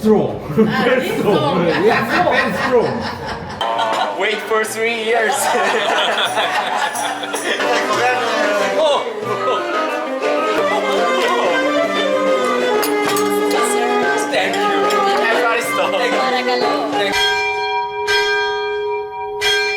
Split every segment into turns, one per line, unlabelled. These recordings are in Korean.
strong. Very strong. Yes, very strong.
Wait for 3 years. Thank you.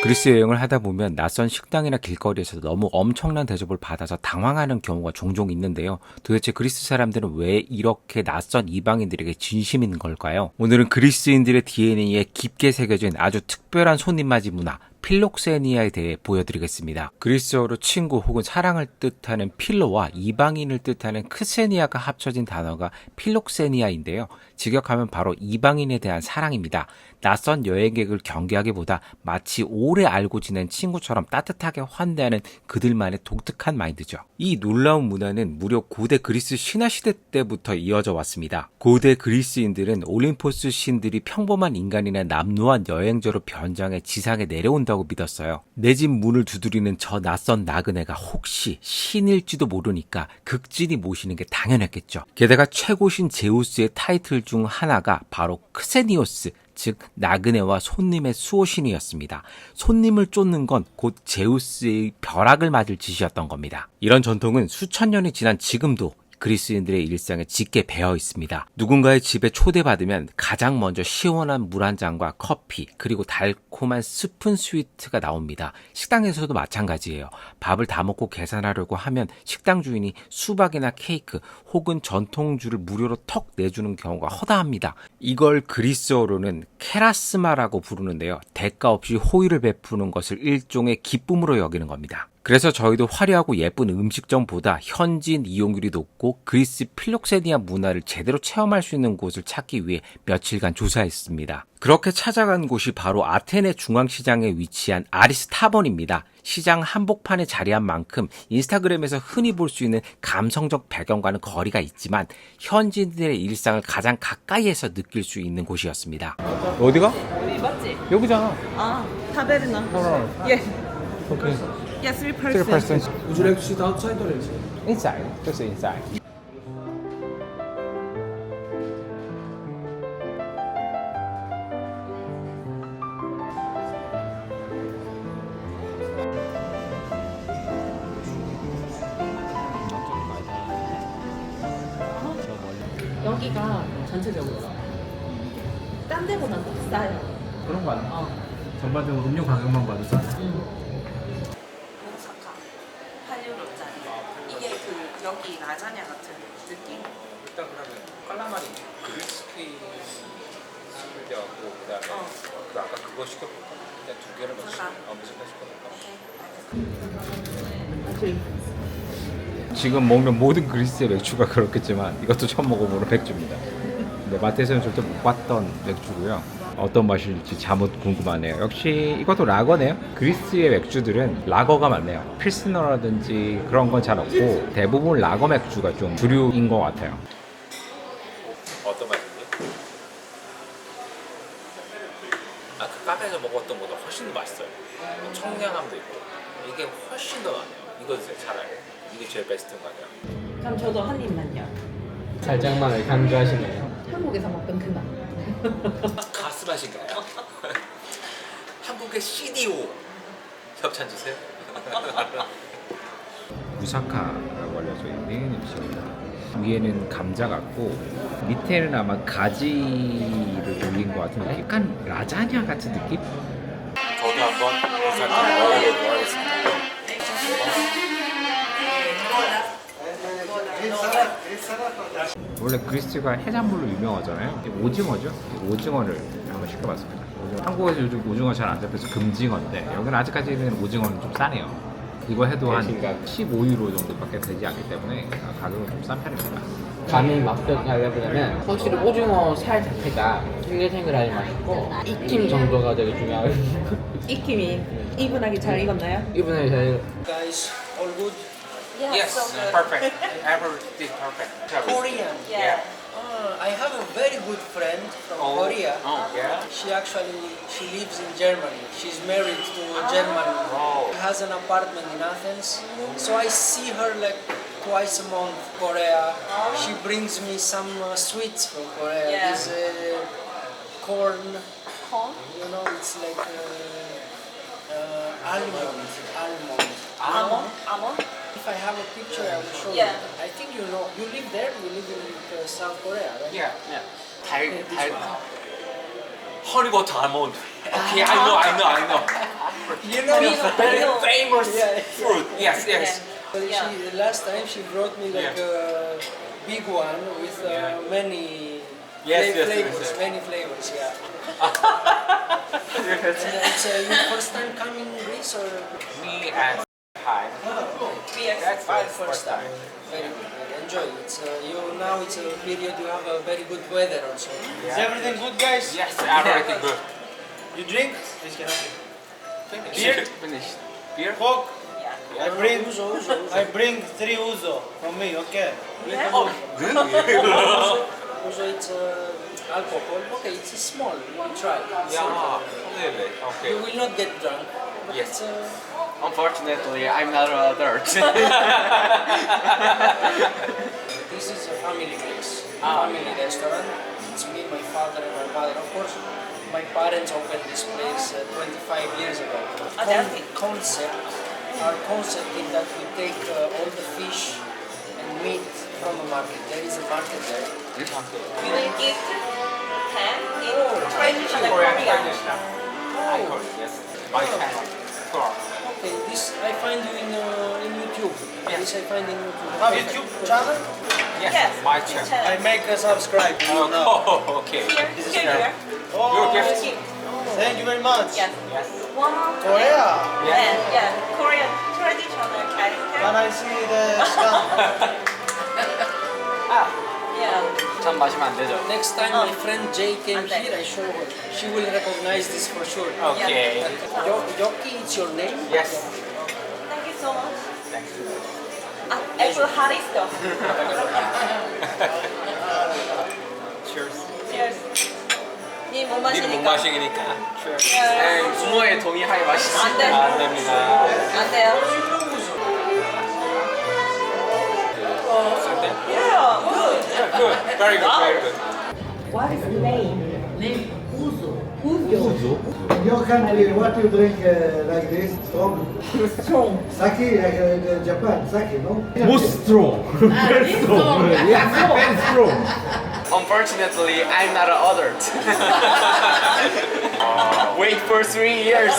그리스 여행을 하다 보면 낯선 식당이나 길거리에서 너무 엄청난 대접을 받아서 당황하는 경우가 종종 있는데요. 도대체 그리스 사람들은 왜 이렇게 낯선 이방인들에게 진심인 걸까요? 오늘은 그리스인들의 DNA에 깊게 새겨진 아주 특별한 손님맞이 문화, 필록세니아에 대해 보여드리겠습니다. 그리스어로 친구 혹은 사랑을 뜻하는 필로와 이방인을 뜻하는 크세니아가 합쳐진 단어가 필록세니아인데요. 직역하면 바로 이방인에 대한 사랑입니다. 낯선 여행객을 경계하기보다 마치 오래 알고 지낸 친구처럼 따뜻하게 환대하는 그들만의 독특한 마인드죠. 이 놀라운 문화는 무려 고대 그리스 신화시대 때부터 이어져 왔습니다. 고대 그리스인들은 올림포스 신들이 평범한 인간이나 남루한 여행자로 변장해 지상에 내려온다고 믿었어요. 내 집 문을 두드리는 저 낯선 나그네가 혹시 신일지도 모르니까 극진히 모시는 게 당연했겠죠. 게다가 최고신 제우스의 타이틀 중 하나가 바로 크세니오스, 즉 나그네와 손님의 수호신이었습니다. 손님을 쫓는 건 곧 제우스의 벼락을 맞을 짓이었던 겁니다. 이런 전통은 수천 년이 지난 지금도 그리스인들의 일상에 짙게 배어 있습니다. 누군가의 집에 초대받으면 가장 먼저 시원한 물 한 잔과 커피, 그리고 달콤한 스푼 스위트가 나옵니다. 식당에서도 마찬가지예요. 밥을 다 먹고 계산하려고 하면 식당 주인이 수박이나 케이크 혹은 전통주를 무료로 턱 내주는 경우가 허다합니다. 이걸 그리스어로는 케라스마라고 부르는데요. 대가 없이 호의를 베푸는 것을 일종의 기쁨으로 여기는 겁니다. 그래서 저희도 화려하고 예쁜 음식점보다 현지인 이용률이 높고 그리스 필록세니아 문화를 제대로 체험할 수 있는 곳을 찾기 위해 며칠간 조사했습니다. 그렇게 찾아간 곳이 바로 아테네 중앙시장에 위치한 아리스타본입니다. 시장 한복판에 자리한 만큼 인스타그램에서 흔히 볼 수 있는 감성적 배경과는 거리가 있지만 현지인들의 일상을 가장 가까이에서 느낄 수 있는 곳이었습니다. 어디가?
여기 맞지?
여기잖아.
아, 타베르나. 예.
오케이.
Yeah, 3%.
Would you like to sit outside or inside?
Inside. Just inside.
여기가 전체적으로 딴 데보다 더 싸요.
그런 거 아니야? 전반적으로 음료 가격만 봐도 싸.
모사카 8유로짜리. 이게 그 여기 라자냐 같은 느낌.
일단 그러면 칼라마리 그리스키 시켜갖고 그다음에 그 아까 그거 시켜볼까? 일단 두 개를 먼저 시켜볼까? 지금 먹는 모든 그리스의 맥주가 그렇겠지만 이것도 처음 먹어보는 맥주입니다. 근데 마트에서는 절대 못 봤던 맥주고요. 어떤 맛일지 잠옷 궁금하네요. 역시 이것도 라거네요. 그리스의 맥주들은 라거가 많네요. 필스너라든지 그런 건 잘 없고 대부분 라거 맥주가 좀 주류인 것 같아요. 어떤 맛인지? 그 카페에서 먹었던 것보다 훨씬 더 맛있어요. 청량함도 있고 이게 훨씬 더 나네요. 이거 차라리 이게 제일 베스트인 거 아니야?
그럼 저도 한 입만요.
살짝만 강조하시네요.
한국에서 먹던 그 맛.
가스 맛인가요? 한국의 CDO 협찬 주세요. 무사카라고 알려져 있는 음식입니다. 위에는 감자 같고 밑에는 아마 가지를 올린 것 같은 느낌. 약간 라자냐 같은 느낌? 저도 한번 무사카 먹어보도록 하겠습니다. 원래 그리스가 해산물로 유명하잖아요. 오징어죠. 오징어를 한번 시켜봤습니다. 한국에서 요즘 오징어 잘 안 잡혀서 금징어인데 여기는 아직까지는 오징어는 좀 싸네요. 이거 해도 한 15유로 정도밖에 되지 않기 때문에 가격은 좀 싼 편입니다.
감이 맛평가해보자면 확실히 오징어 살 자체가 탱글탱글하게 맛있고 익힘 정도가 되게 중요하거든요.
익힘이 이분하게 잘 익었나요?
이번에 저희
Guys, all good?
Yes, perfect. Everything perfect.
Korean.
Yeah.
I have a very good friend from Korea.
Oh, yeah.
She lives in Germany. She's married to a German.
Oh.
She has an apartment in Athens. So I see her like twice a month. Korea. She brings me some sweets from Korea.
Yeah.
These corn.
Corn?
You know, it's like almond.
Almond? Almond?
If I have a picture, I will show
Yeah.
you. I think you know. You live there. You live in South Korea, right?
Yeah.
Okay, this one.
Honey butter almond. Okay, I know.
You know,
Very
know.
famous
Yeah.
fruit. Yes.
But
Yeah.
the last time she brought me like a big one with many
Yes,
flavors,
yes.
many flavors. Yeah.
Yes.
It's your first time coming in Greece or?
Me and time.
Yes.
That's
My
my
first time. Very good. Enjoy. It's now it's a period you have a very good weather also.
Is everything good, guys?
Yes, everything good.
You drink? Please can I see?
Beer? Finished. Beer?
Coke?
Yeah.
I bring.
Uzo.
I bring 3 Uzo from me. Okay.
Oh, really?
Also, it's alcohol. Okay, it's small. You try.
Yeah, really?
You
Okay.
will not get drunk. But
Yes.
It's,
Unfortunately, I'm not an adult.
this is a family place. Family restaurant. It's me, my father, and my mother. Of course, my parents opened this place 25 years ago.
that's it.
Our concept is that we take all the fish and meat from the market. There is a market there.
You will give ham in traditional Korean.
Yes. My channel. Sure.
Okay, this I find you in YouTube. This I find in YouTube.
Have YouTube channel?
Yes.
My channel.
I make a subscribe. You know.
Oh, okay.
Here.
Oh,
Your gift.
Gift.
thank you very much.
Yes.
Yes.
One.
Korea.
And yeah, Korean traditional
Can
character.
I see the stamp?
Yeah.
참 마시면 안 되죠?
Next time my friend Jay came
Okay.
here, I show her. She will recognize this for sure.
Okay.
Yoki, it's your name?
Yes.
Thank you so much. 애플 하리스도.
Cheers.
Cheers. 니못
못
마시니까.
마시니까. Cheers. 부모의 동의하에 마시면
안 돼.
안 됩니다.
안 돼요. Yeah, good.
Good. Very good. Very good.
What is the name? Name Uzo.
Johan, what you drink like this? Strong?
Strong.
Sake, like Japan, sake, no?
Most strong.
Very strong.
Yeah, very strong.
Unfortunately, I'm not an adult. Wait for 3 years.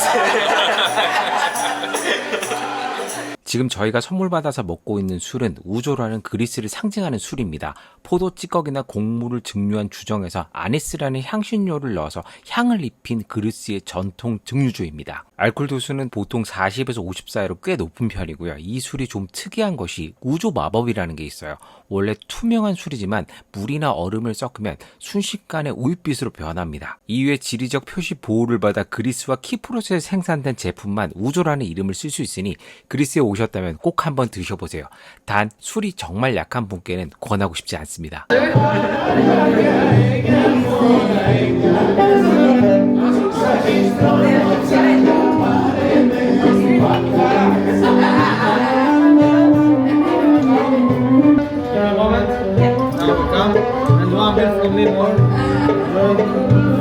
지금 저희가 선물 받아서 먹고 있는 술은 우조라는 그리스를 상징하는 술입니다. 포도 찌꺼기나 곡물을 증류한 주정에서 아니스라는 향신료를 넣어서 향을 입힌 그리스의 전통 증류주입니다. 알코올 도수는 보통 40에서 50 사이로 꽤 높은 편이고요. 이 술이 좀 특이한 것이 우조 마법이라는 게 있어요. 원래 투명한 술이지만 물이나 얼음을 섞으면 순식간에 우윳빛으로 변합니다. 이후에 지리적 표시 보호를 받아 그리스와 키프로스에서 생산된 제품만 우조라는 이름을 쓸 수 있으니 그리스에 오셨다면 꼭 한번 드셔보세요. 단 술이 정말 약한 분께는 권하고 싶지 않습니다.
Now we come and one bit from me more.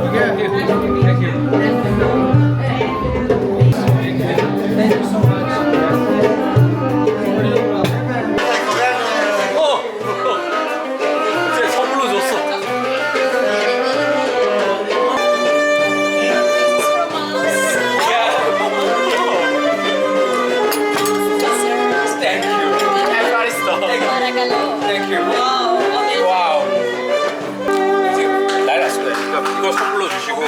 Okay. Thank you.
이제 선물로 줬어. Thank you. 에스파리스토. Thank you. 와우. 지금 난리 났습니다. 이거 선물로 주시고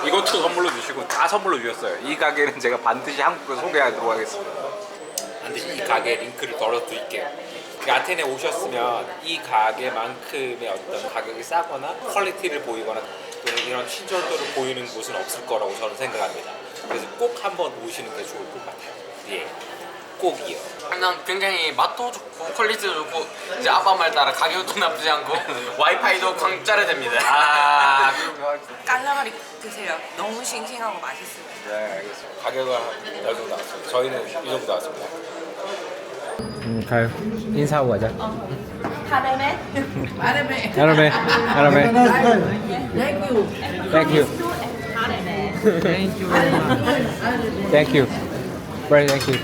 이것도 선물로 주시고 다 선물로 주셨어요. 이 가게는 제가 반드시 한국에서 소개하도록 하겠습니다. 근데 이 가게 링크를 걸어드릴게요. 그 아테네 오셨으면 이 가게만큼의 어떤 가격이 싸거나 퀄리티를 보이거나 또는 이런 친절도를 보이는 곳은 없을 거라고 저는 생각합니다. 그래서 꼭 한번 오시는 게 좋을 것 같아요. 예, 꼭이요.
그냥 굉장히 맛도 좋고 퀄리티도 좋고 이제 아빠 말 따라 가격도 나쁘지 않고 와이파이도 광짜로 됩니다.
아,
깔라마리 드세요. 너무 싱싱하고 맛있습니다.
네, 알겠습니다. 가격은 이 정도 나왔습니다. 저희는 이 정도 나왔습니다.
가요. 인사하고 가자.
하레메.
Arame.
Have a
Arame.
nice day.
Thank you.
Thank you.
하레메.
Thank you very much.
Thank you. Very thank you.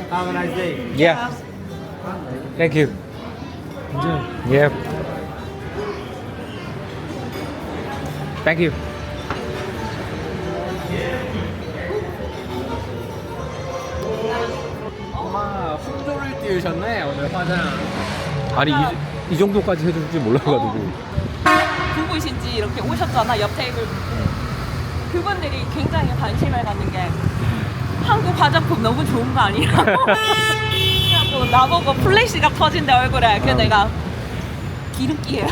Have a nice day.
Yeah. Thank you. Yeah. Thank you.
엄마 풍조를 띄우셨네 오늘 화장.
아니 이 정도까지 해줄 줄 몰라가지고.
부부신지 이렇게 오셨잖아 옆 테이블 그분들이 굉장히 관심을 갖는 게 한국 화장품 너무 좋은 거 아니라고 그래갖고 나보고 플래시가 터진대 얼굴에 그래서 내가 기름기예요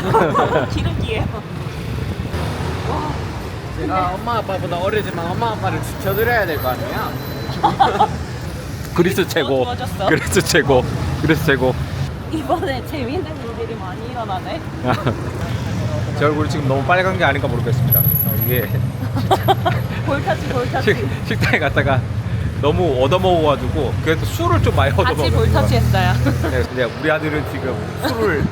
기름기예요
제가 엄마 아빠보다 어리지만 엄마 아빠를 지켜드려야 될 거 아니야?
그리스 최고.
도와줬어?
그리스 최고. 그리스 최고.
이번에 재밌는 일들이 많이 일어나네
제 얼굴이 지금 너무 빨간 게 아닌가 모르겠습니다. 이게
볼터치
식당에 갔다가 너무 얻어먹어가지고 그래서 술을 좀 많이
같이
얻어먹어요.
볼터치 했어요
네, 근데 우리 아들은 지금 술을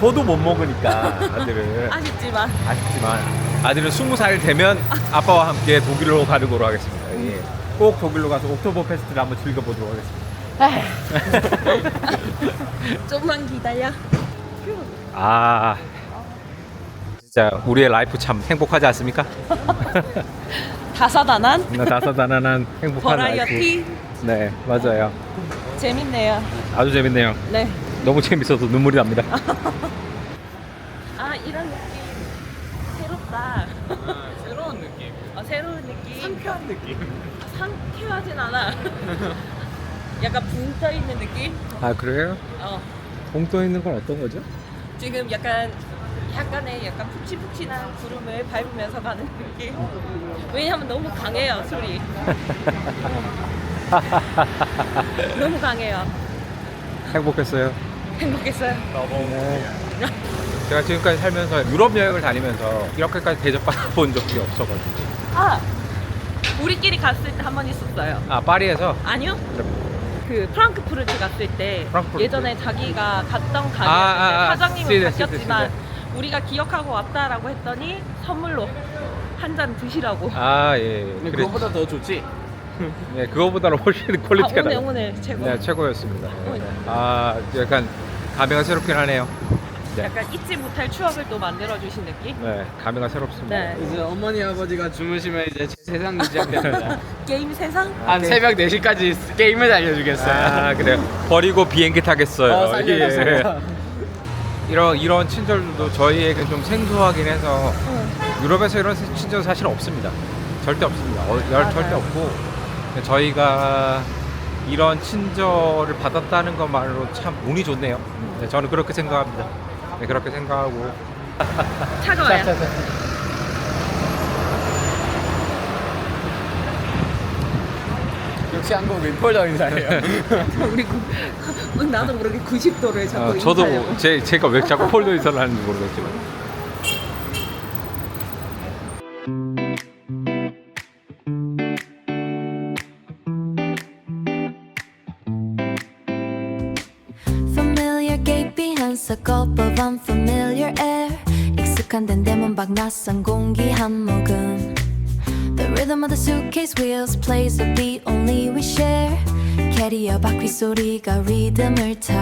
저도 못 먹으니까 아들은
아쉽지만
아쉽지만 아들은 20살 되면 아빠와 함께 독일로 가는 거로 하겠습니다. 예. 꼭 독일로 가서 옥토버 페스트를 한번 즐겨보도록 하겠습니다.
좀만 기다려
아 진짜 우리의 라이프 참 행복하지 않습니까?
다사다난
다사다난한 행복한
버라이어티
라이프. 네 맞아요.
재밌네요
아주 재밌네요.
네
너무 재밌어서 눈물이 납니다.
아 이런 느낌 새롭다
새로운 느낌.
새로운 느낌
상쾌한 느낌.
상쾌하진 않아 약간 붕 떠있는 느낌
아 그래요? 봉 떠 있는 건 어떤 거죠?
지금 약간의 약간 푹신푹신한 구름을 밟으면서 가는 느낌 왜냐면 너무 강해요 술이 너무 강해요
행복했어요.
행복했어요
제가 지금까지 살면서 유럽 여행을 다니면서 이렇게까지 대접받아본 적이 없어가지고.
아 우리끼리 갔을 때 한 번 있었어요
아 파리에서
아니요 그 프랑크푸르트 갔을 때
프랑크푸르트.
예전에 자기가 갔던 가게였는데
아,
사장님은
시대,
바뀌었지만
시대.
우리가 기억하고 왔다라고 했더니 선물로 한 잔 드시라고
아 예.
근데
그래.
그거보다 더 좋지.
네 그거보다는 훨씬 퀄리티가
오늘
나요.
오늘 최고
네 최고였습니다.
오늘.
아 약간 감회가 새롭긴 하네요. 네.
약간 잊지 못할 추억을 또 만들어주신 느낌?
네 감회가 새롭습니다.
네
이제 어머니 아버지가 주무시면 이제 제 세상이 시작됩니다.
게임 세상?
한 새벽 4시까지 게임을 알려주겠어요.
아 그래요. 버리고 비행기 타겠어요.
살려주세요.
이런 친절도 저희에게 좀 생소하긴 해서 유럽에서 이런 친절 사실 없습니다. 절대 없습니다. 절대 없고 저희가 이런 친절을 받았다는 것만으로 참 운이 좋네요. 네, 저는 그렇게 생각합니다. 네, 그렇게 생각하고
차가워요
역시 한국 윈폴더 인사예요.
우리 나도 모르게 90도를 자꾸
저도
인사하려고.
제가 왜 자꾸 폴더 인사를 하는지 모르겠지만
Familiar gate behind a gulp of unfamiliar air 익숙한 덴데몬 밖 낯선 공기 한 모금 The rhythm of the suitcase wheels plays a beat only we share 캐리어 바퀴 소리가 리듬을 타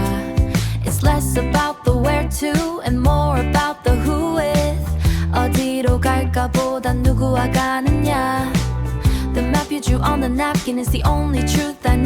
It's less about the where to and more about the who with 어디로 갈까 보단 누구와 가느냐 The map you drew on the napkin is the only truth I know